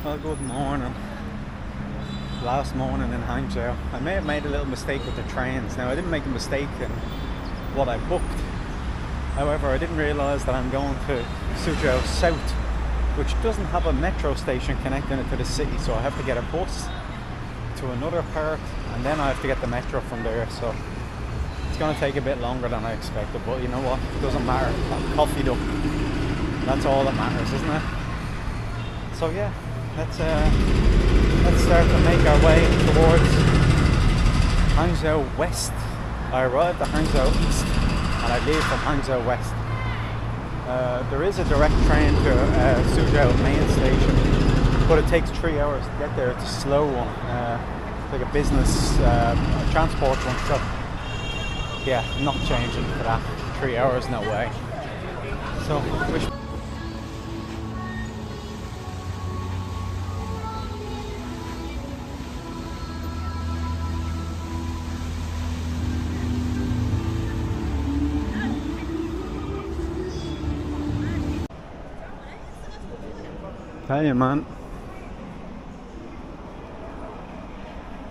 Well, good morning. Last morning in Hangzhou. I may have made a little mistake with the trains. Now, I didn't make a mistake in what I booked. However, I didn't realise that I'm going to Suzhou South, which doesn't have a metro station connecting it to the city, so I have to get a bus to another part and then I have to get the metro from there, so it's going to take a bit longer than I expected, but you know what, it doesn't matter. I'm coffeeed up. That's all that matters, isn't it? So yeah, let's start to make our way towards Hangzhou West. I arrived at Hangzhou East and I leave from Hangzhou West. There is a direct train to Suzhou main station, but it takes 3 hours to get there. It's a slow one, like a business transport one, so yeah, I'm not changing for that. 3 hours, no way. So wish. Tell you, man,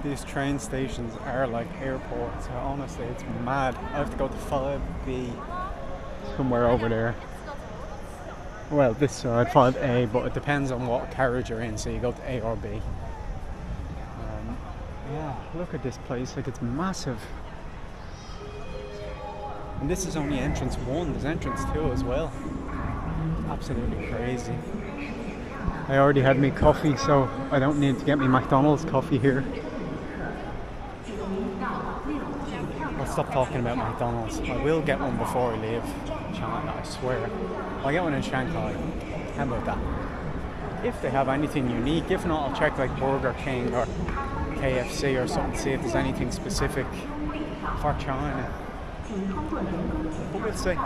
these train stations are like airports. Honestly, it's mad. I have to go to 5B, somewhere over there. Well, this side, 5A, but it depends on what carriage you're in, so you go to A or B. Yeah, look at this place, like it's massive. And this is only entrance 1, there's entrance 2 as well. Absolutely crazy. I already had me coffee, so I don't need to get me McDonald's coffee here. I'll stop talking about McDonald's. I will get one before I leave China, I swear. I'll get one in Shanghai. How about that? If they have anything unique. If not, I'll check like Burger King or KFC or something, see if there's anything specific for China. But we'll see.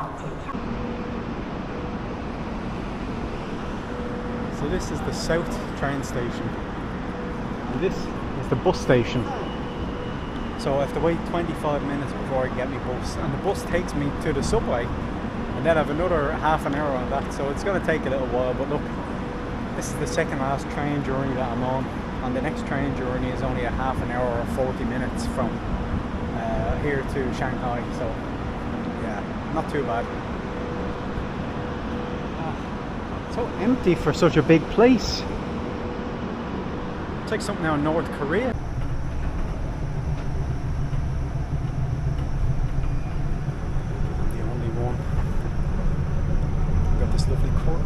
So this is the South train station, and this is the bus station. So I have to wait 25 minutes before I get my bus, and the bus takes me to the subway, and then I have another half an hour on that, so it's going to take a little while. But look, this is the second last train journey that I'm on, and the next train journey is only a half an hour or 40 minutes from here to Shanghai, so yeah, not too bad. So empty for such a big place. It's like something out in North Korea. I'm the only one. Got this lovely court.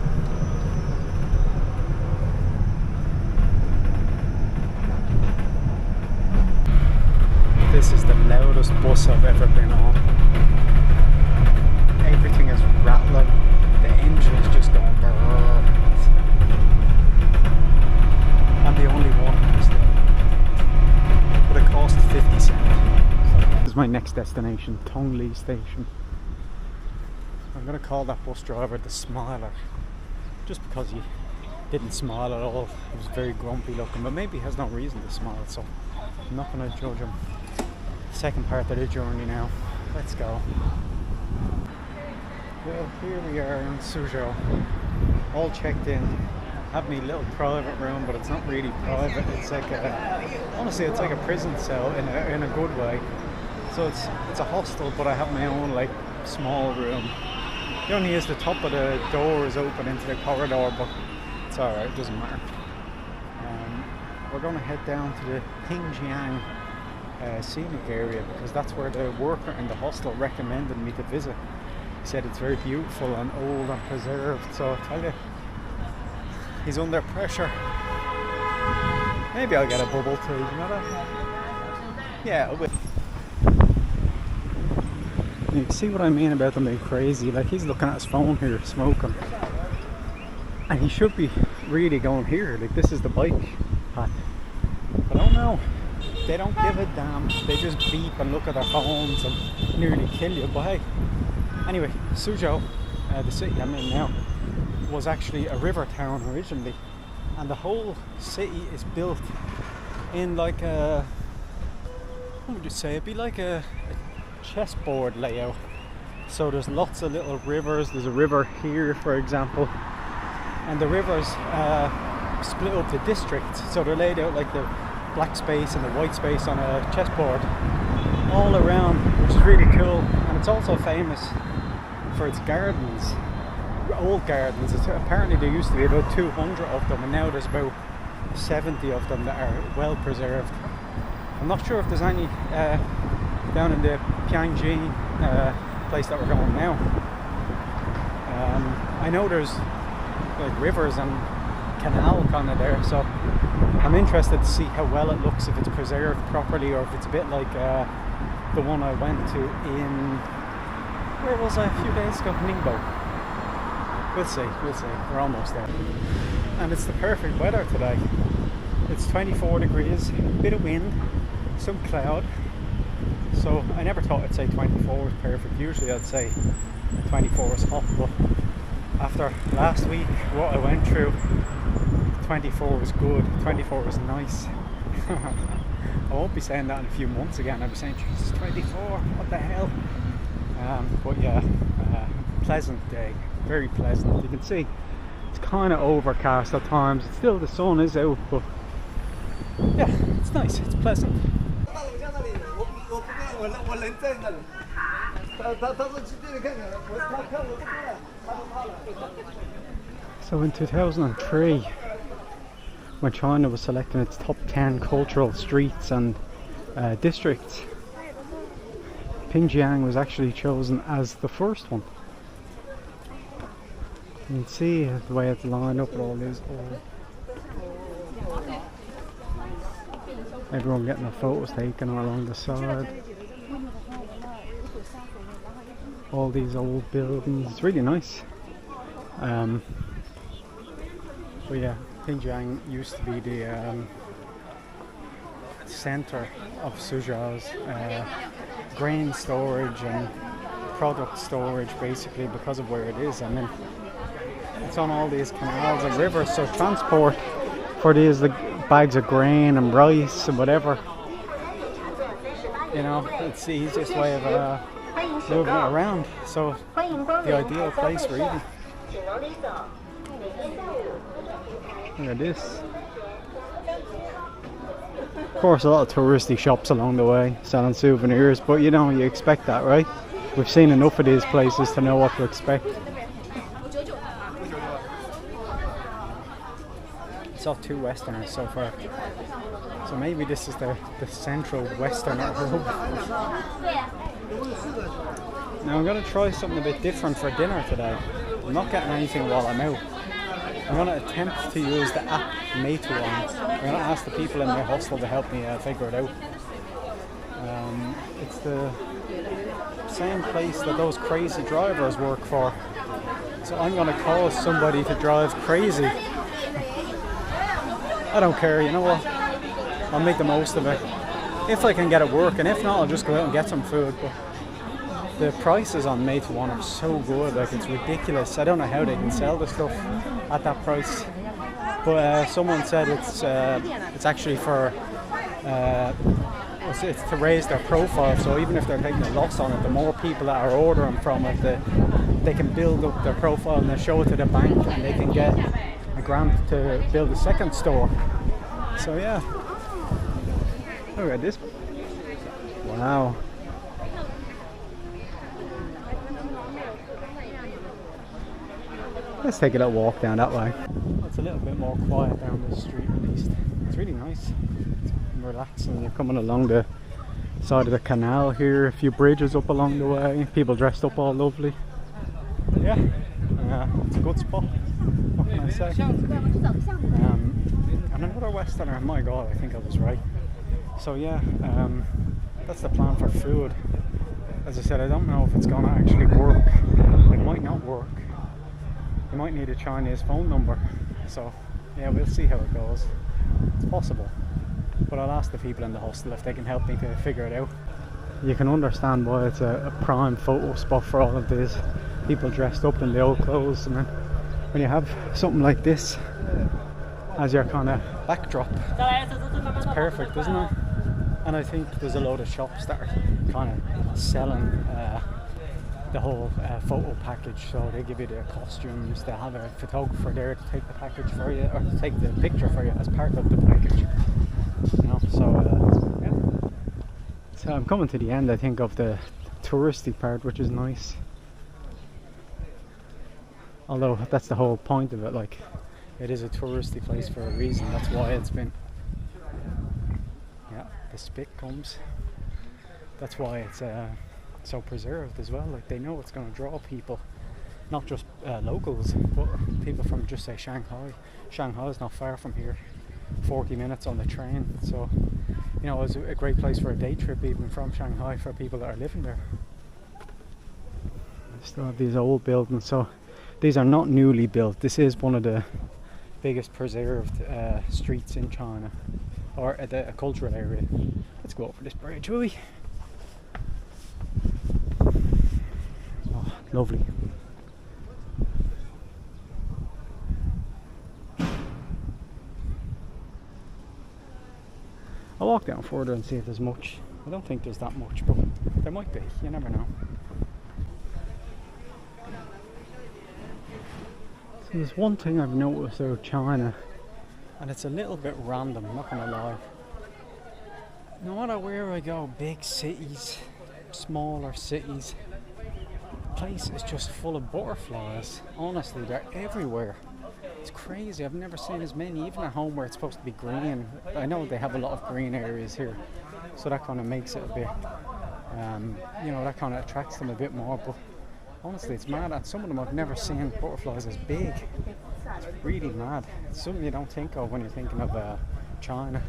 This is the loudest bus I've ever been on. Everything is rattling. The engine is just going brrrr. I'm the only one still. But it cost 50 cents. So this is my next destination, Tongli Station. I'm going to call that bus driver the Smiler. Just because he didn't smile at all. He was very grumpy looking, but maybe he has no reason to smile, so I'm not going to judge him. Second part of the journey now. Let's go. Well, here we are in Suzhou, all checked in. Have me little private room, but it's not really private. It's like honestly, it's like a prison cell in a good way. So it's a hostel, but I have my own like small room. The only is the top of the door is open into the corridor, but it's alright, it doesn't matter. We're going to head down to the Pingjiang scenic area, because that's where the worker in the hostel recommended me to visit. He said it's very beautiful and old and preserved, so I tell you, he's under pressure. Maybe I'll get a bubble tea, you know that? Yeah, I will. You see what I mean about them being crazy? Like, he's looking at his phone here, smoking. And he should be really going here, like this is the bike path. But I don't know. They don't give a damn. They just beep and look at their phones and nearly kill you, but hey. Anyway, Suzhou, the city I'm in now, was actually a river town originally, and the whole city is built in like a, what would you say, it'd be like a chessboard layout. So there's lots of little rivers. There's a river here, for example, and the rivers split up to districts, so they're laid out like the black space and the white space on a chessboard all around, which is really cool. And it's also famous for its gardens, old gardens. Apparently there used to be about 200 of them, and now there's about 70 of them that are well preserved. I'm not sure if there's any down in the Tianjin place that we're going now. I know there's like rivers and canal kind of there, so I'm interested to see how well it looks, if it's preserved properly, or if it's a bit like the one I went to in, where was I a few days ago? Ningbo. We'll see. We're almost there. And it's the perfect weather today. It's 24 degrees, a bit of wind, some cloud. So I never thought I'd say 24 was perfect. Usually I'd say 24 is hot, but after last week, what I went through, 24 was good, 24 was nice. I won't be saying that in a few months again. I'll be saying, Jesus, 24, what the hell? But yeah, pleasant day, very pleasant. You can see it's kind of overcast at times. It's still, the sun is out, but yeah, it's nice, it's pleasant. So in 2003, when China was selecting its top 10 cultural streets and districts, Xinjiang was actually chosen as the first one. You can see the way it's lined up with all these old, everyone getting their photos taken along the side. All these old buildings, it's really nice. But yeah, Xinjiang used to be the center of Suzhou's grain storage and product storage, basically, because of where it is. I mean, it's on all these canals and rivers, so transport for these bags of grain and rice and whatever, you know, it's the easiest way of moving it around. So the ideal place for eating. Look at this. Of course, a lot of touristy shops along the way selling souvenirs, but you know, you expect that, right? We've seen enough of these places to know what to expect. It's all two Westerners so far, so maybe this is the central Westerner hub. Now I'm going to try something a bit different for dinner today. I'm not getting anything while I'm out. I'm going to attempt to use the app Meituan. I'm going to ask the people in my hostel to help me figure it out. It's the same place that those crazy drivers work for. So I'm going to cause somebody to drive crazy. I don't care, you know what? I'll make the most of it. If I can get it working, if not, I'll just go out and get some food. But the prices on Meituan are so good, like it's ridiculous. I don't know how they can sell the stuff at that price. But someone said it's actually for it's to raise their profile. So even if they're taking a loss on it, the more people that are ordering from it, they can build up their profile and they show it to the bank, and they can get a grant to build a second store. So yeah, look at this. Wow. Let's take a little walk down that way. It's a little bit more quiet down this street at least. It's really nice. It's relaxing. You're coming along the side of the canal here, a few bridges up along the way, people dressed up all lovely. Yeah, it's a good spot. What can I say? And another Westerner, my god, I think I was right. So yeah, that's the plan for food. As I said, I don't know if it's gonna actually work. It might not work. You might need a Chinese phone number. So yeah, we'll see how it goes. It's possible. But I'll ask the people in the hostel if they can help me to figure it out. You can understand why it's a prime photo spot for all of these people dressed up in the old clothes. And then when you have something like this as your kind of backdrop, it's perfect, isn't it? And I think there's a load of shops that are kind of selling the whole photo package. So they give you the costumes, they have a photographer there to take the package for you, or to take the picture for you as part of the package. You know, so yeah. So I'm coming to the end, I think, of the touristy part, which is nice. Although that's the whole point of it, like, it is a touristy place for a reason. That's why it's been, yeah, the spit comes. That's why it's so preserved as well. Like, they know it's going to draw people, not just locals, but people from, just say, Shanghai. Shanghai is not far from here, 40 minutes on the train. So, you know, it's a great place for a day trip, even from Shanghai, for people that are living there. They still have these old buildings. So these are not newly built. This is one of the biggest preserved streets in China, or a cultural area. Let's go over this bridge, will we? Oh, lovely. I'll walk down further and see if there's much. I don't think there's that much, but there might be. You never know. So there's one thing I've noticed about China, and it's a little bit random, I'm not gonna lie. No matter where I go, big cities, smaller cities, the place is just full of butterflies. Honestly, they're everywhere. It's crazy. I've never seen as many, even at home where it's supposed to be green. I know they have a lot of green areas here, so that kind of makes it a bit, you know, that kind of attracts them a bit more. But honestly, it's mad. And some of them I've never seen butterflies as big. It's really mad. It's something you don't think of when you're thinking of China.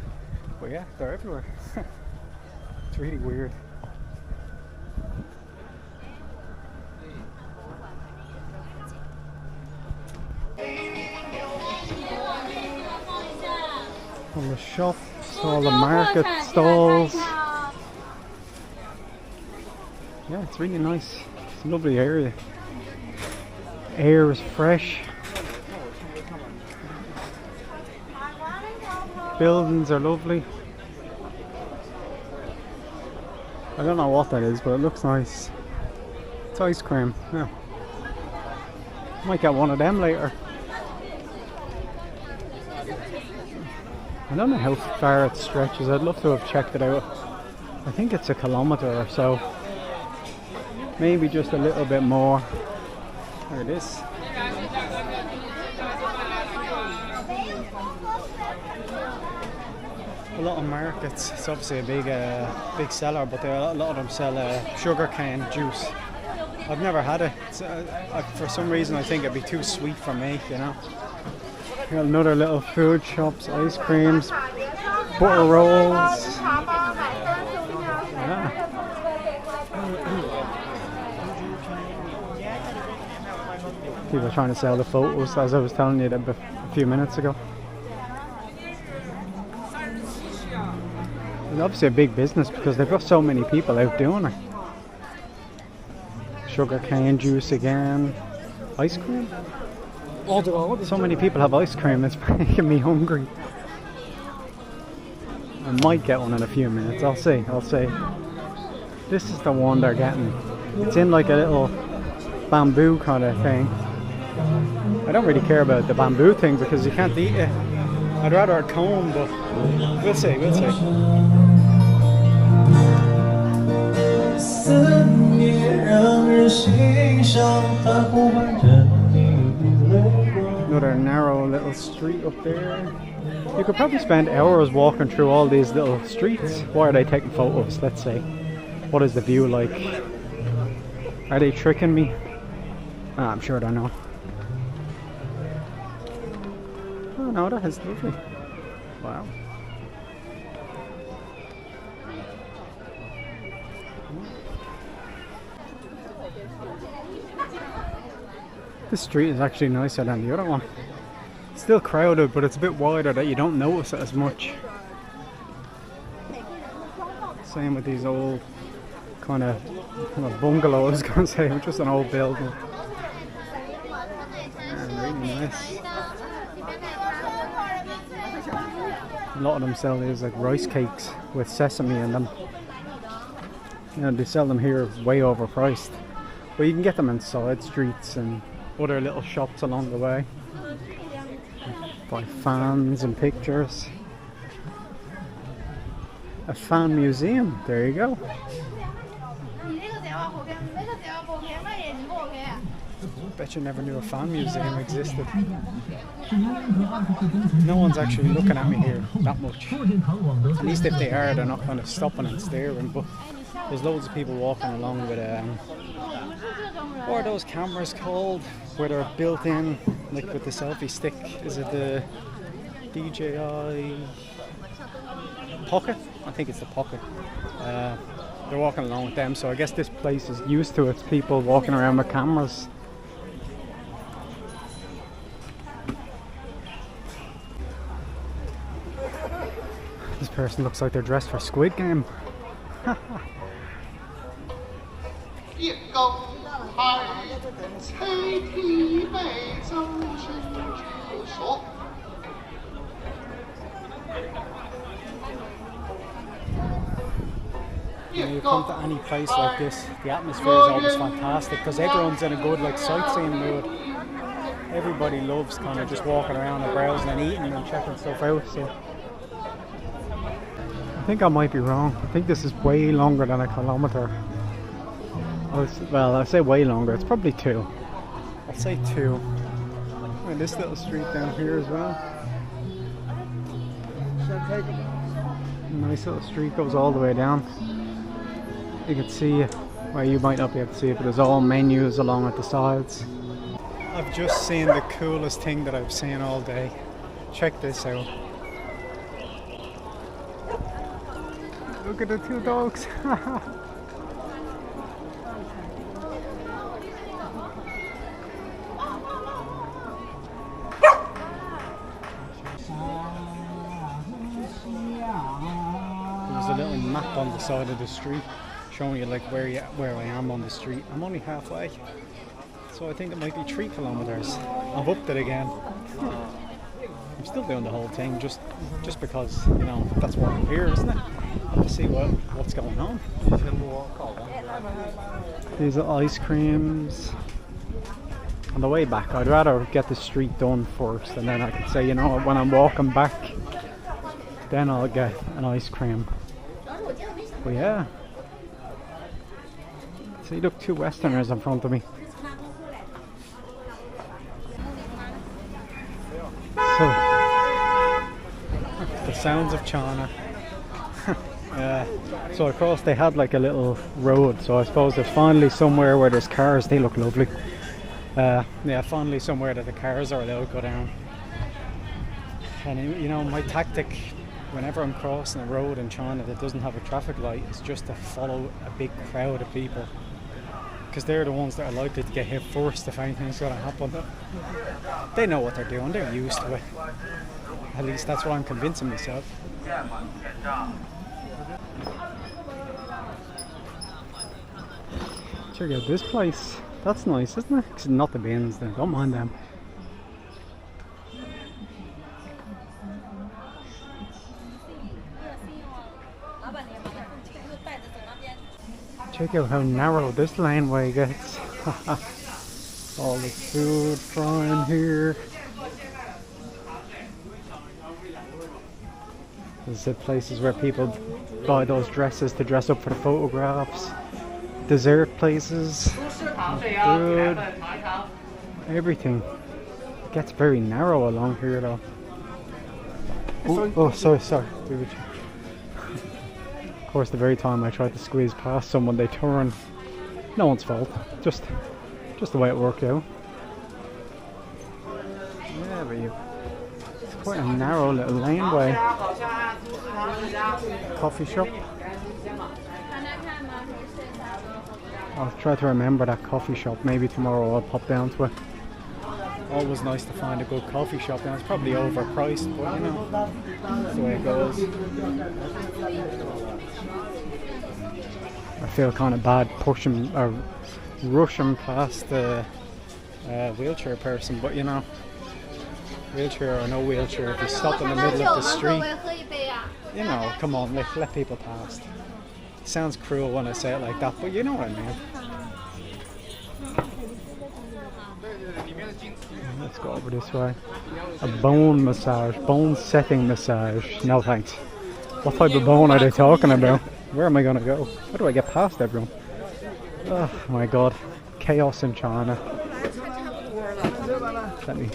But yeah, they're everywhere. It's really weird. All the shops, all the market stalls. Yeah, it's really nice. It's a lovely area. Air is fresh. Buildings are lovely. I don't know what that is, but it looks nice. It's ice cream. Yeah. Might get one of them later. I don't know how far it stretches. I'd love to have checked it out. I think it's a kilometre or so. Maybe just a little bit more. There it is. A lot of markets. It's obviously a big seller, but a lot of them sell sugar cane juice. I've never had it. For some reason I think it'd be too sweet for me, you know. Got another little food shops, ice creams, butter rolls. Yeah. People are trying to sell the photos, as I was telling you a few minutes ago. And obviously a big business because they've got so many people out doing it. Sugar cane juice again. Ice cream? So many people have ice cream, it's making me hungry. I might get one in a few minutes, I'll see. This is the one they're getting. It's in like a little bamboo kind of thing. I don't really care about the bamboo thing because you can't eat it. I'd rather a cone, but we'll see. Another narrow little street up there. You could probably spend hours walking through all these little streets. Why are they taking photos? Let's say. What is the view like? Are they tricking me? I'm sure they're not. Oh no, that is lovely. Wow. This street is actually nicer than the other one. It's still crowded, but it's a bit wider that you don't notice it as much. Same with these old kind of bungalows, I was going to say, just an old building. Yeah, really nice. A lot of them sell these like rice cakes with sesame in them. You know, they sell them here way overpriced. But you can get them in side streets and other little shops along the way. Buy fans and pictures. A fan museum, there you go. Bet you never knew a fan museum existed. No one's actually looking at me here that much. At least if they are, they're not kind of stopping and staring. But there's loads of people walking along with what are those cameras called? Where they're built in, like with the selfie stick. Is it the DJI Pocket? I think it's the Pocket. They're walking along with them, so I guess this place is used to it. People walking around with cameras. This person looks like they're dressed for Squid Game. When you come to any place like this, the atmosphere is always fantastic because everyone's in a good like sightseeing mood. Everybody loves kind of just walking around and browsing and eating and checking stuff out. So I think I might be wrong. I think this is way longer than a kilometre. Well, I say way longer. It's probably 2. I'll say 2. And this little street down here as well. Nice little street, goes all the way down. You can see, well, you might not be able to see it, but there's all menus along at the sides. I've just seen the coolest thing that I've seen all day. Check this out. Look at the 2 dogs. There's a little map on the side of the street showing you like where I am on the street. I'm only halfway, so I think it might be 3 kilometers. I've upped it again. I'm still doing the whole thing just because, you know, that's why I'm here, isn't it? To see what's going on. These are ice creams. On the way back, I'd rather get the street done first, and then I could say, you know, when I'm walking back, then I'll get an ice cream. But yeah. See, look, 2 Westerners in front of me. So, the sounds of China. So of course they had like a little road, so I suppose there's finally somewhere where there's cars. They look lovely. Yeah, finally somewhere that the cars are allowed to go down. And you know, my tactic whenever I'm crossing a road in China that doesn't have a traffic light is just to follow a big crowd of people, because they're the ones that are likely to get hit first if anything's going to happen. They know what they're doing, they're used to it. At least that's what I'm convincing myself. Check out this place. That's nice, isn't it? It's not the bins, then don't mind them. Check out how narrow this laneway gets. All the food frying here. There's the places where people buy those dresses to dress up for the photographs. Dessert places. Food. Everything. It gets very narrow along here though. Oh, sorry. Of course, the very time I tried to squeeze past someone, they turn. No one's fault. Just the way it worked out. Yeah, but it's quite a narrow little laneway. Coffee shop. I'll try to remember that coffee shop. Maybe tomorrow I'll pop down to it. Always nice to find a good coffee shop. Now it's probably overpriced, but you know, that's the way it goes. I feel kind of bad pushing or rushing past the wheelchair person, but you know, wheelchair or no wheelchair, if you stop in the middle of the street, you know, come on, let people pass. It sounds cruel when I say it like that, but you know what I mean. Let's go over this way. A bone massage, bone setting massage. No thanks. What type of bone are they talking about? Where am I gonna go? How do I get past everyone? Oh my god. Chaos in China. Let me.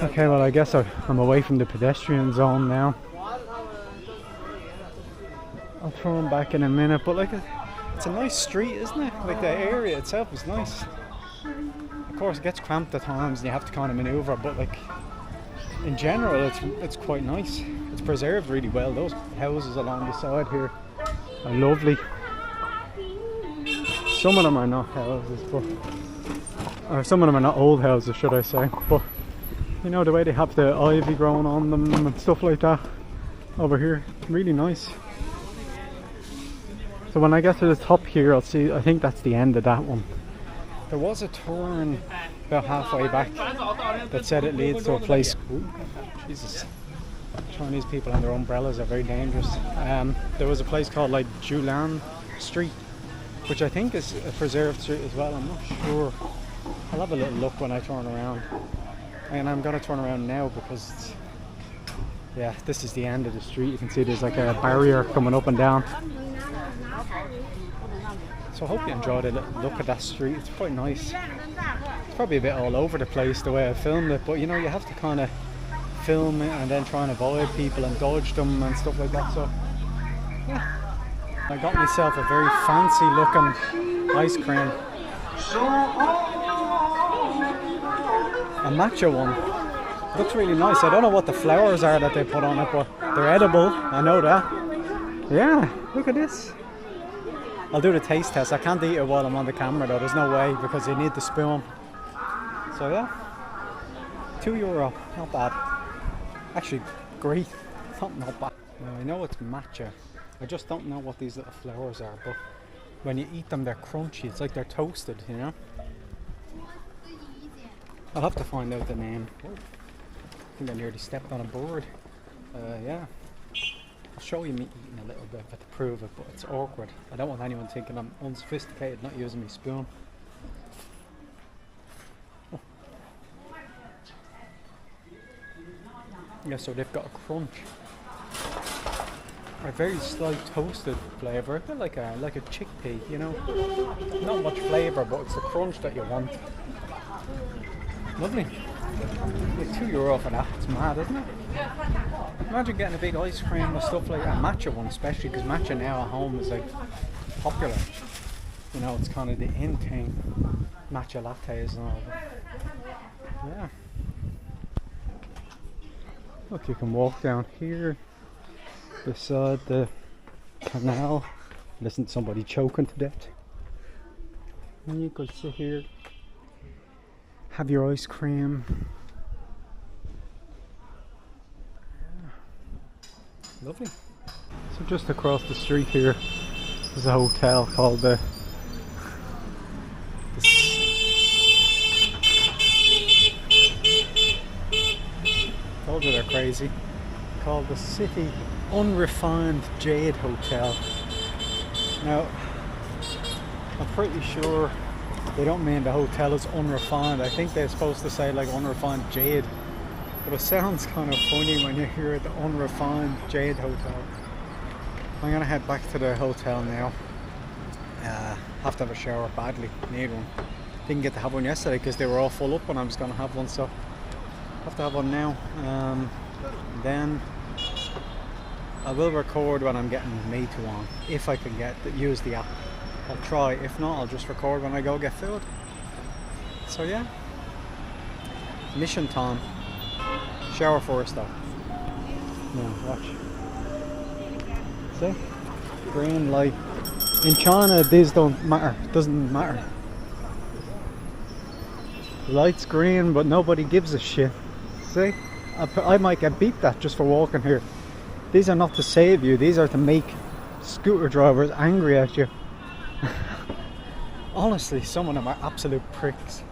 Okay, well I guess I'm away from the pedestrian zone now. I'll turn back in a minute, but like it's a nice street, isn't it? Like the area itself is nice. Of course it gets cramped at times and you have to kind of maneuver, but like in general it's quite nice. It's preserved really well. Those houses along the side here are lovely. Some of them are not houses, or some of them are not old houses, should I say, but you know, the way they have the ivy growing on them and stuff like that over here, really nice. So when I get to the top here, I'll see, I think that's the end of that one. There was a turn about halfway back that said it leads to a place. Ooh, Jesus, Chinese people and their umbrellas are very dangerous. There was a place called like Julan Street, which I think is a preserved street as well. I'm not sure. I'll have a little look when I turn around. And I'm going to turn around now because yeah, this is the end of the street. You can see there's like a barrier coming up and down. So I hope you enjoyed a little look at that street. It's quite nice. It's probably a bit all over the place the way I filmed it, but you know, you have to kind of film it and then try and avoid people and dodge them and stuff like that. So yeah, I got myself a very fancy looking ice cream. A matcha one. Looks really nice. I don't know what the flowers are that they put on it, but they're edible. I know that. Yeah, look at this. I'll do the taste test. I can't eat it while I'm on the camera though. There's no way because you need the spoon. So yeah, €2. Not bad. Actually, great. Not bad. Now, I know it's matcha. I just don't know what these little flowers are, but when you eat them, they're crunchy. It's like they're toasted, you know? I'll have to find out the name. Oh, I think I nearly stepped on a board. Yeah. I'll show you me eating a little bit of it to prove it, but it's awkward. I don't want anyone thinking I'm unsophisticated, not using my spoon. Oh. Yeah, so they've got a crunch. A very slight toasted flavour, a bit like a chickpea, you know. Not much flavour, but it's the crunch that you want. Lovely. Like €2 for that. It's mad, isn't it? Imagine getting a big ice cream or stuff like that. Matcha one especially, because matcha now at home is like popular. You know, it's kind of the in thing. Matcha lattes and all that. Yeah. Look, you can walk down here beside the canal. Listen to somebody choking to death. And you could sit here, have your ice cream. Yeah. Lovely. So just across the street here there's a hotel called the told you they're crazy. Called the City Unrefined Jade Hotel. Now, I'm pretty sure they don't mean the hotel is unrefined. I think they're supposed to say like unrefined jade. But it sounds kind of funny when you hear the Unrefined Jade Hotel. I'm gonna head back to the hotel now. Have to have a shower badly. Need one. Didn't get to have one yesterday because they were all full up when I was gonna have one, so have to have one now. Then I will record when I'm getting Me2 on, if I can use the app. I'll try. If not, I'll just record when I go get food. So yeah, mission time. Shower first though. Now watch. See? Green light. In China, these don't matter. Doesn't matter. Light's green, but nobody gives a shit. See? I might get beat that just for walking here. These are not to save you. These are to make scooter drivers angry at you. Honestly, some of them are absolute pricks.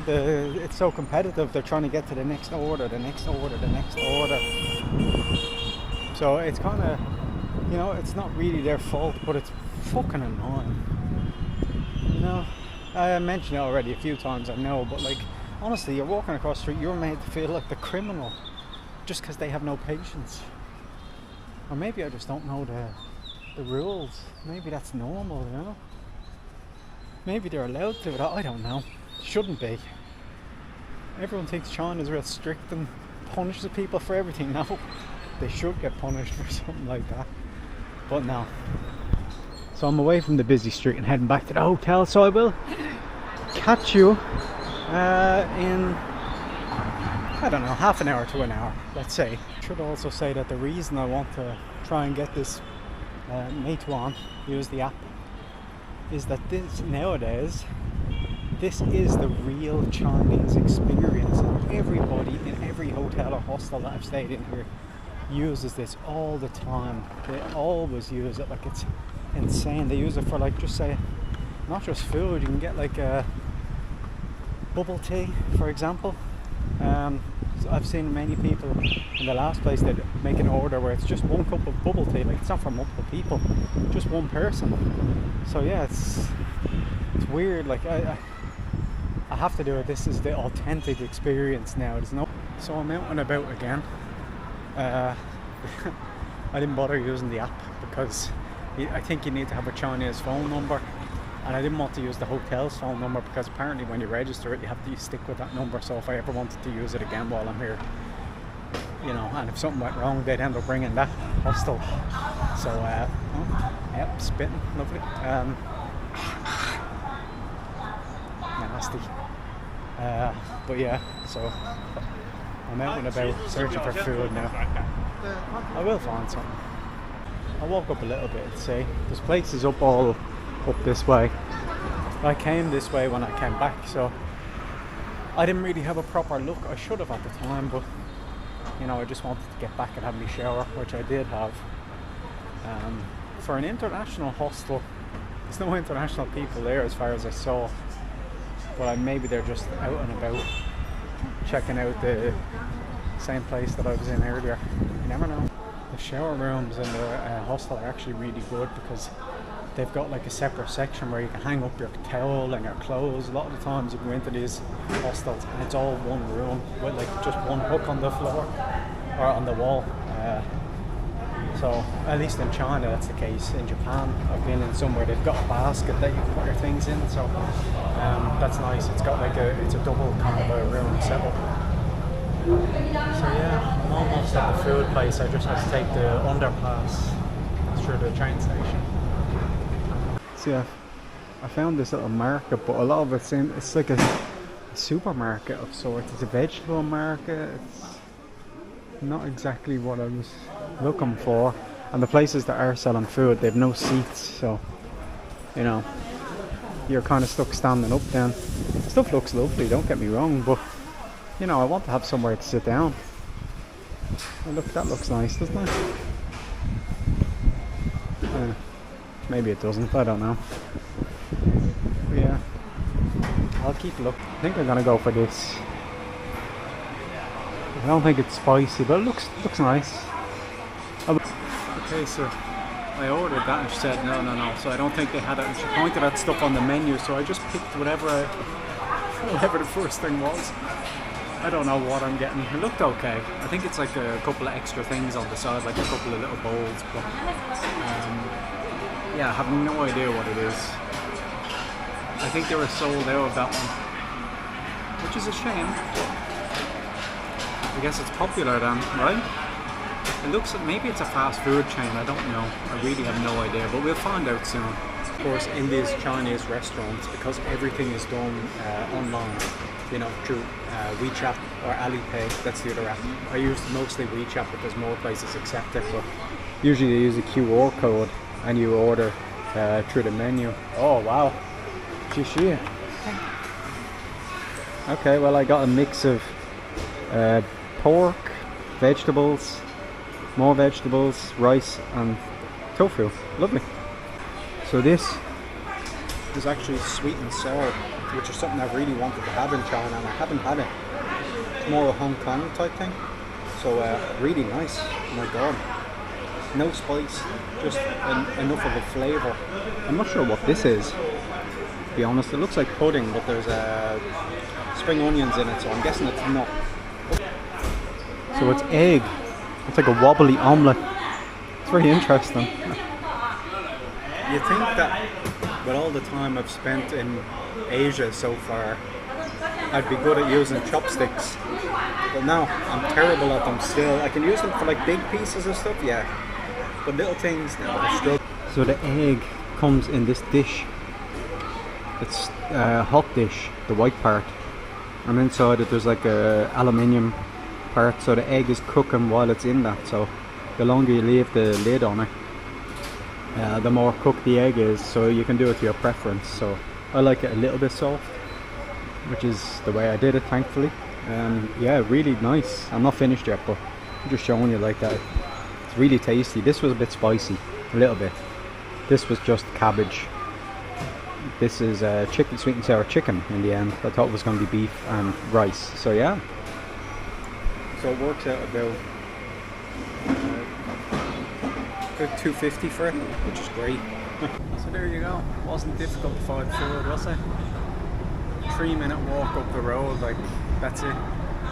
It's so competitive. They're trying to get to the next order, the next order, the next order. So it's kind of, you know, it's not really their fault, but it's fucking annoying. You know, I mentioned it already a few times, I know, but like, honestly, you're walking across the street, you're made to feel like the criminal just because they have no patience. Or maybe I just don't know the rules. Maybe that's normal, you know? Maybe they're allowed to, but I don't know. Shouldn't be. Everyone thinks China's real strict and punishes people for everything. No, they should get punished for something like that. But no. So I'm away from the busy street and heading back to the hotel. So I will catch you in, I don't know, half an hour to an hour, let's say. Should also say that the reason I want to try and get this Meituan, use the app, is that this nowadays, this is the real Chinese experience. And everybody in every hotel or hostel that I've stayed in here uses this all the time. They always use it, like it's insane. They use it for, like, just say, not just food, you can get like a bubble tea, for example. So I've seen many people in the last place that make an order where it's just one cup of bubble tea, like it's not for multiple people, just one person. So yeah, it's weird. Like I have to do it. This is the authentic experience now. There's no. So I'm out and about again. I didn't bother using the app because I think you need to have a Chinese phone number. And I didn't want to use the hotel's phone number because apparently when you register it, you have to stick with that number. So if I ever wanted to use it again while I'm here, you know, and if something went wrong, they'd end up bringing that hostel. So, yep, spitting, lovely. Nasty. But yeah, so I'm out and about searching for food now. I will find something. I walk up a little bit and see. There's places up this way. I came this way when I came back, so I didn't really have a proper look. I should have at the time, but you know, I just wanted to get back and have my shower, which I did have. For an international hostel, there's no international people there as far as I saw, but maybe they're just out and about checking out the same place that I was in earlier. You never know. The shower rooms in the hostel are actually really good because they've got like a separate section where you can hang up your towel and your clothes. A lot of the times you go into these hostels and it's all one room with like just one hook on the floor or on the wall. So at least in China that's the case. In Japan I've been in somewhere they've got a basket that you can put your things in, so that's nice. It's got like it's a double kind of a room setup. So yeah, I'm almost at the food place. I just have to take the underpass through the train station. So yeah, I found this little market, but a lot of it's like a supermarket of sorts. It's a vegetable market. It's not exactly what I was looking for. And the places that are selling food, they have no seats, so you know, you're kind of stuck standing up then. Stuff looks lovely, don't get me wrong, but you know, I want to have somewhere to sit down. Oh, look, that looks nice, doesn't it? Maybe it doesn't, I don't know. But yeah, I'll keep looking. I think I'm gonna go for this. I don't think it's spicy, but it looks nice. Okay, so I ordered that and she said no, so I don't think they had it, and she pointed at stuff on the menu, so I just picked whatever the first thing was. I don't know what I'm getting. It looked okay. I think it's like a couple of extra things on the side, like a couple of little bowls, but yeah, I have no idea what it is. I think they were sold out of that one, which is a shame. I guess it's popular then, right? It looks like maybe it's a fast food chain, I don't know. I really have no idea, but we'll find out soon. Of course, in these Chinese restaurants, because everything is done online, you know, through WeChat or Alipay, that's the other app. I use mostly WeChat because more places accept it, but usually they use a QR code and you order through the menu. Oh wow, Jishi. Okay, well I got a mix of pork, vegetables, more vegetables, rice and tofu. Lovely. So this is actually sweet and sour, which is something I really wanted to have in China and I haven't had it. It's more a Hong Kong type thing. So really nice. Oh my god. No spice, just enough of a flavour. I'm not sure what this is. be honest. It looks like pudding, but there's spring onions in it, so I'm guessing it's not. So it's egg. It's like a wobbly omelette. It's very interesting. You think that with all the time I've spent in Asia so far, I'd be good at using chopsticks, but no, I'm terrible at them still. I can use them for like big pieces of stuff, yeah, but little things, no, I struggle. So the egg comes in this dish. It's a hot dish, the white part, and inside it there's like a aluminium part, so the egg is cooking while it's in that. So the longer you leave the lid on it, the more cooked the egg is, so you can do it to your preference. So I like it a little bit soft, which is the way I did it, thankfully. Yeah, really nice. I'm not finished yet, but I'm just showing you like that. It's really tasty. This was a bit spicy, a little bit. This was just cabbage. This is chicken, sweet and sour chicken in the end. I thought it was going to be beef and rice. So yeah. So it works out about $2.50 for it, which is great. So there you go. Wasn't difficult to find food, was it? 3-minute walk up the road, like that's it.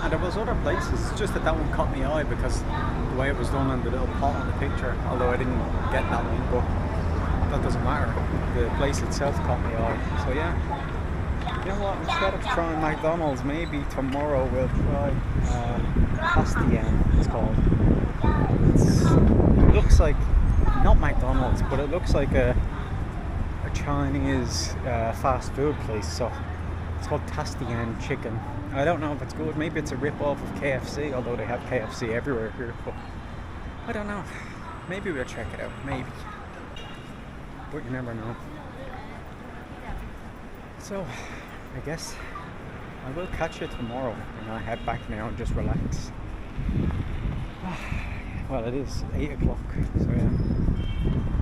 And there was other places, it's just that that one caught my eye because the way it was done and the little pot on the picture, although I didn't get that one, but that doesn't matter. The place itself caught my eye. So yeah, you know what, instead of trying McDonald's, maybe tomorrow we'll try Castien, it's called. It looks like, not McDonald's, but it looks like a Chinese fast food place. So it's called Castien Chicken. I don't know if it's good. Maybe it's a rip-off of KFC, although they have KFC everywhere here. But I don't know. Maybe we'll check it out. Maybe. But you never know. So I guess I will catch you tomorrow and I head back now and just relax. Well, it is 8 o'clock, so yeah,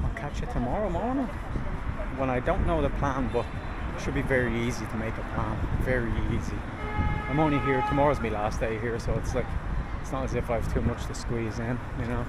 I'll catch you tomorrow morning when I don't know the plan, but it should be very easy to make a plan. Very easy. I'm only here, tomorrow's my last day here, so it's like, it's not as if I have too much to squeeze in, you know.